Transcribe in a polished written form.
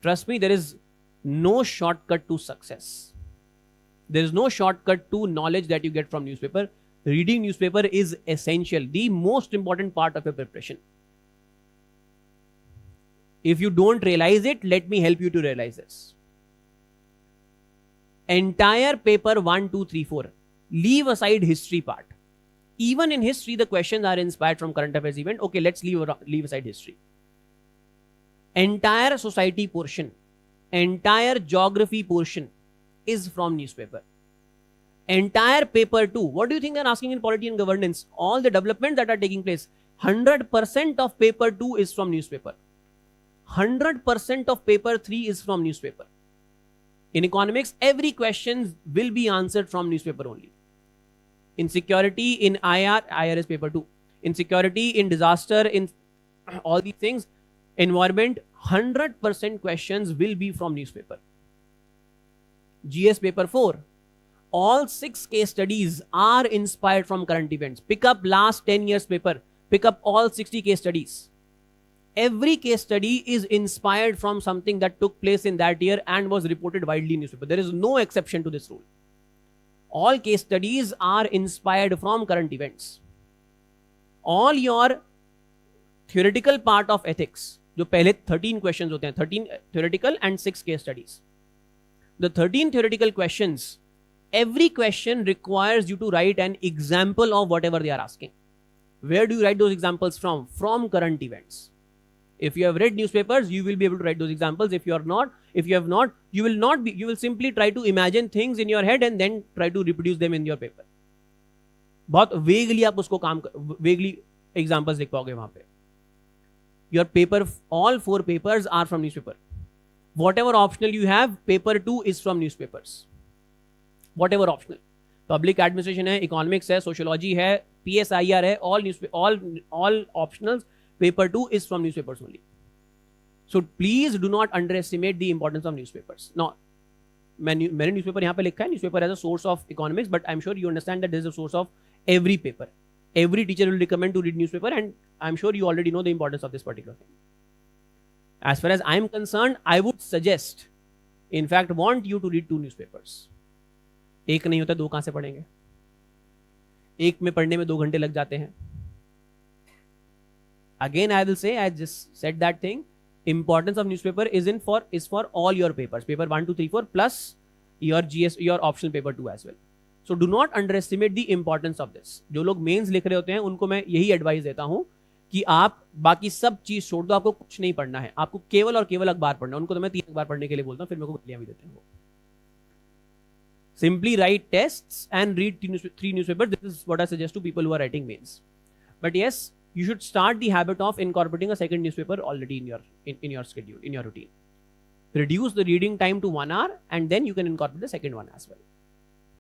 Trust me, there is no shortcut to success. There is no shortcut to knowledge that you get from newspaper. Reading newspaper is essential, the most important part of your preparation. If you don't realize it, let me help you to realize this. Entire paper 1, 2, 3, 4. Leave aside history part. Even in history, the questions are inspired from current affairs event. Okay, let's leave aside history. Entire society portion, entire geography portion is from newspaper. Entire paper 2. What do you think they're asking in polity and governance? All the developments that are taking place. 100% of paper 2 is from newspaper. 100% of paper 3 is from newspaper. In economics, every question will be answered from newspaper only. In security, in IR is paper 2. In security, in disaster, in all these things, environment, 100% questions will be from newspaper. GS paper 4. All 6 case studies are inspired from current events. Pick up last 10 years paper. Pick up all 60 case studies. Every case study is inspired from something that took place in that year and was reported widely in newspaper. There is no exception to this rule. All case studies are inspired from current events. All your theoretical part of ethics, जो पहले 13 questions होते हैं, 13 theoretical and 6 case studies. The 13 theoretical questions, every question requires you to write an example of whatever they are asking. Where do you write those examples from? From current events. If you have read newspapers, you will be able to write those examples. If you have not, you will simply try to imagine things in your head and then try to reproduce them in your paper. बहुत vaguely आप उसको vaguely examples लिख पाओगे वहां पे. Your paper, all 4 papers are from newspaper. Whatever optional you have, paper 2 is from newspapers. Whatever optional. Public administration है, economics है, sociology है, PSIR है, all optionals. Paper 2 is from newspapers only. So please do not underestimate the importance of newspapers. Now, मैंने newspaper यहाँ पे लिखा है, newspaper as a source of economics, but I'm sure you understand that this is a source of every paper. Every teacher will recommend to read newspaper, and I'm sure you already know the importance of this particular thing. As far as I'm concerned, I would suggest, in fact, want you to read 2 newspapers. एक नहीं होता, 2 कहाँ से पढ़ेंगे? एक में पढ़ने में 2 घंटे लग जाते हैं. Again, I will say, I just said that thing. Importance of newspaper is for all your papers. Paper 1, 2, 3, 4 plus your GS, your optional paper 2 as well. So do not underestimate the importance of this. जो लोग mains लिख रहे होते हैं उनको मैं यही advice देता हूं कि आप बाकी सब चीज छोड़ दो, आपको कुछ नहीं पढ़ना है, आपको केवल और केवल अखबार पढ़ना है. उनको तो मैं 3 अखबार पढ़ने के लिए बोलता हूं, फिर मेरे को गालियां भी देते हैं वो. Simply write tests and read 3 newspapers. This is what I suggest to people who are writing mains. But yes, you should start the habit of incorporating a second newspaper already in your schedule, in your routine. Reduce the reading time to 1 hour, and then you can incorporate the second one as well.